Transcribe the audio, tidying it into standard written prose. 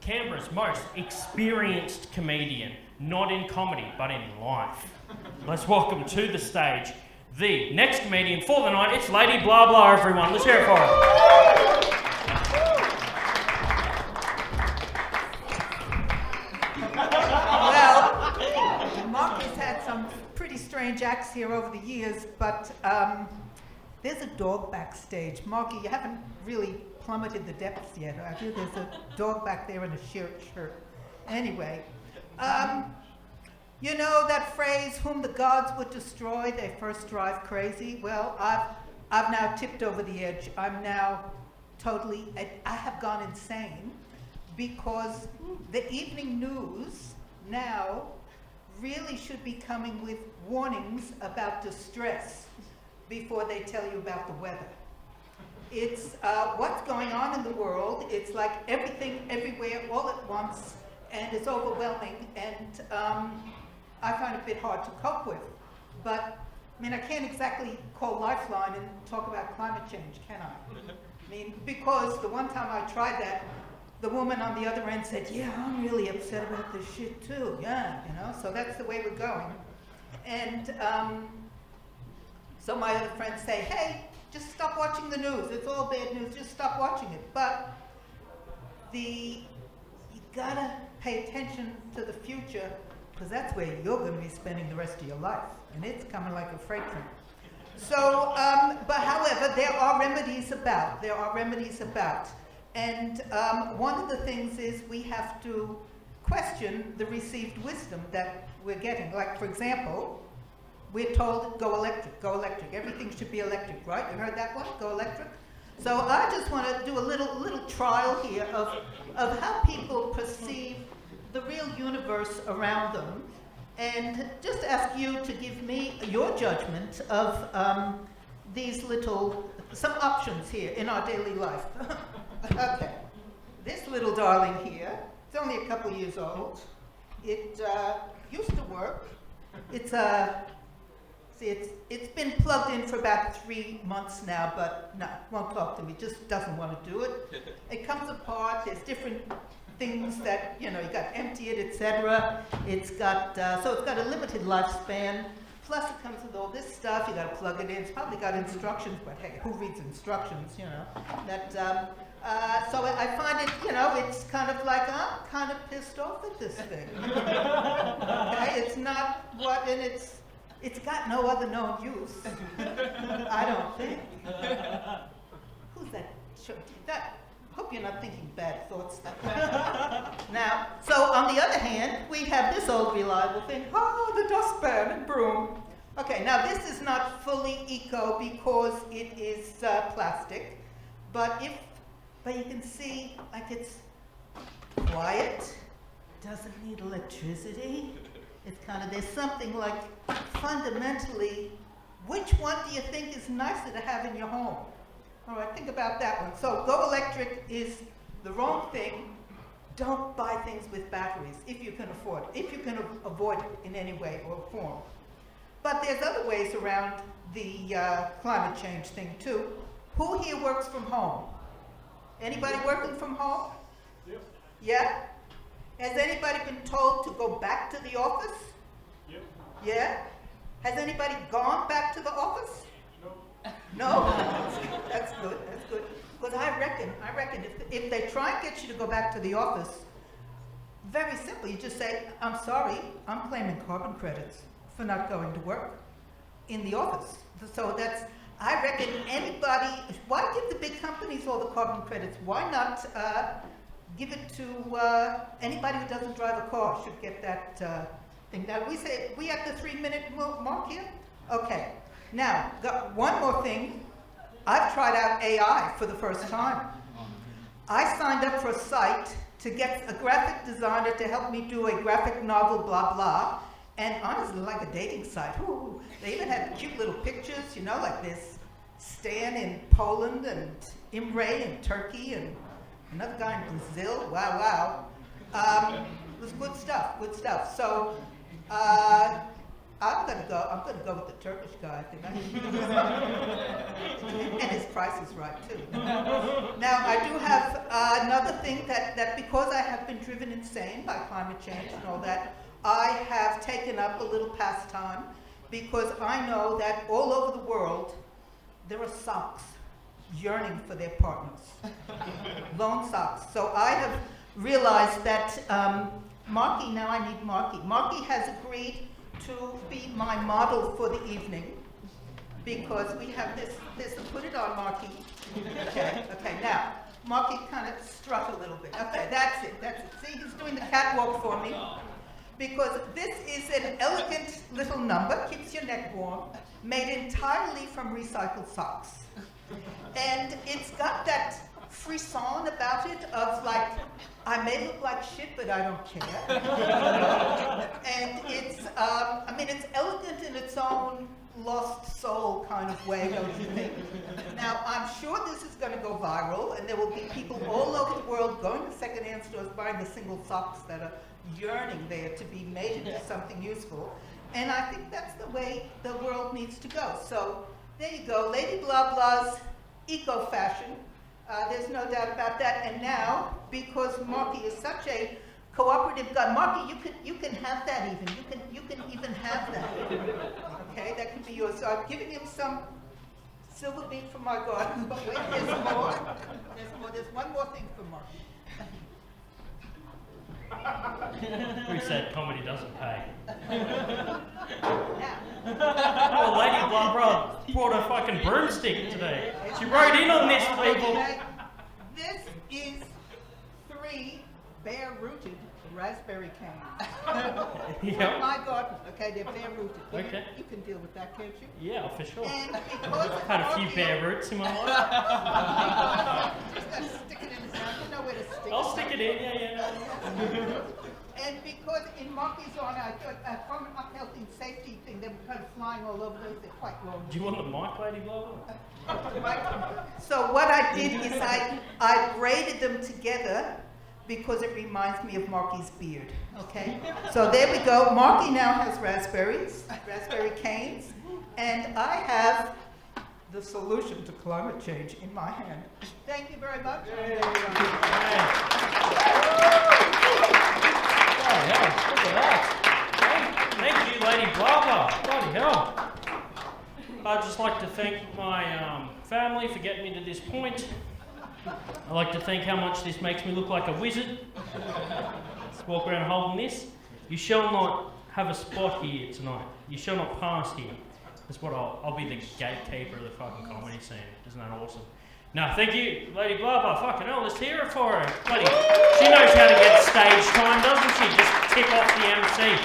Canberra's most experienced comedian, not in comedy, but in life. Let's welcome to the stage the next comedian for the night. It's Lady Bla Bla, everyone. Let's hear it for her. Well, Mark has had some pretty strange acts here over the years, but there's a dog backstage. Marky, you haven't really plummeted the depths yet, have you? There's a dog back there in a shirt. Anyway, you know that phrase, whom the gods would destroy, they first drive crazy? Well, I've now tipped over the edge. I'm now totally, I have gone insane because the evening news now really should be coming with warnings about distress before they tell you about the weather. It's what's going on in the world. It's like everything, everywhere, all at once, and it's overwhelming, and I find it a bit hard to cope with. But, I mean, I can't exactly call Lifeline and talk about climate change, can I? I mean, because the one time I tried that, the woman on the other end said, yeah, I'm really upset about this shit too, yeah, you know, so that's the way we're going. And so my other friends say, hey, just stop watching the news. It's all bad news. Just stop watching it. But you gotta pay attention to the future because that's where you're going to be spending the rest of your life, and it's coming like a freight train. So, but however, there are remedies about. And one of the things is we have to question the received wisdom that we're getting. Like, for example, we're told, go electric, go electric. Everything should be electric, right? You heard that one? Go electric? So I just want to do a little trial here of how people perceive the real universe around them, and just ask you to give me your judgment of some options here in our daily life. Okay, this little darling here, it's only a couple years old. It used to work. It's been plugged in for about 3 months now, but no, won't talk to me, just doesn't want to do it. It comes apart, there's different things that, you know, you got to empty it, etc. It's got, so it's got a limited lifespan, plus it comes with all this stuff, you got to plug it in, it's probably got instructions, but hey, who reads instructions, you know? That, so I find it, you know, it's kind of like, I'm kind of pissed off at this thing. Okay, it's not what, and it's got no other known use. I don't think. Who's that? Hope you're not thinking bad thoughts. Now, so on the other hand, we have this old reliable thing. Oh, the dustpan and broom. Okay, now this is not fully eco because it is plastic, but you can see, like, it's quiet, doesn't need electricity. It's kind of, there's something like, fundamentally, which one do you think is nicer to have in your home? All right, think about that one. So go electric is the wrong thing. Don't buy things with batteries if you can afford it, if you can avoid it in any way or form. But there's other ways around the climate change thing too. Who here works from home? Anybody working from home? Yep. Yeah? Has anybody been told to go back to the office? Yep. Yeah? Has anybody gone back to the office? No. No? That's good, that's good. Because I reckon if they try and get you to go back to the office, very simply, you just say, I'm sorry, I'm claiming carbon credits for not going to work in the office. So that's, I reckon anybody, why give the big companies all the carbon credits? Why not give it to anybody who doesn't drive a car should get that thing. Now we at the 3-minute mark here? Okay. Now, got one more thing. I've tried out AI for the first time. I signed up for a site to get a graphic designer to help me do a graphic novel, blah, blah. And honestly, like a dating site. Ooh, they even had cute little pictures, you know, like this Stan in Poland and Imre in Turkey and another guy in Brazil. Wow, wow. It was good stuff, good stuff. So I I'm gonna go with the Turkish guy, I think. And his price is right too. Now, I do have another thing that because I have been driven insane by climate change and all that, I have taken up a little pastime because I know that all over the world, there are socks yearning for their partners. Lone socks. So I have realized that Marky, now I need Marky. Marky has agreed to be my model for the evening because we have this, put it on, Marky. Okay, now, Marky kind of strut a little bit. Okay, that's it. See, he's doing the catwalk for me because this is an elegant little number, keeps your neck warm, made entirely from recycled socks. And it's got that frisson about it of like, I may look like shit, but I don't care. And it's, it's elegant in its own lost soul kind of way, don't you think? Now, I'm sure this is going to go viral, and there will be people all over the world going to secondhand stores buying the single socks that are yearning there to be made into something useful. And I think that's the way the world needs to go. So there you go, Lady Bla Bla's eco-fashion. There's no doubt about that. And now, because Marky is such a cooperative guy, Marky, you can have that even. You can even have that. Okay, that can be yours. So I'm giving him some silver beet from my garden. But wait, there's more. There's one more thing for Marky. Who said comedy doesn't pay? Now. Oh, Lady Bla Bla brought a fucking broomstick today. She rode in on this, people. This is 3 bare-rooted raspberry canes. Yep. From my garden, okay? They're bare-rooted. Okay. You can deal with that, can't you? Yeah, for sure. And because I've had a few bare roots in my life. just gotta stick it in his mouth. You know where to stick it. I'll stick it in, yeah. And because in Marky's honor, from an unhealthy and safety thing, they were kind of flying all over those. They're quite low. Do you want the mic, Lady Bla Bla? So what I did is I braided them together because it reminds me of Marky's beard, okay? So there we go. Marky now has raspberry canes, and I have the solution to climate change in my hand. Thank you very much. Bloody hell, look at that. Thank you, Lady Bla Bla. Bloody hell. I'd just like to thank my family for getting me to this point. I'd like to think how much this makes me look like a wizard. Let's walk around holding this. You shall not have a spot here tonight. You shall not pass here. That's what I'll be the gatekeeper of the fucking comedy scene. Isn't that awesome? No, thank you, Lady Bla Bla. Fucking hell, let's hear it for her. Bloody, she knows how to get stage time, doesn't she? Just tip off the MC.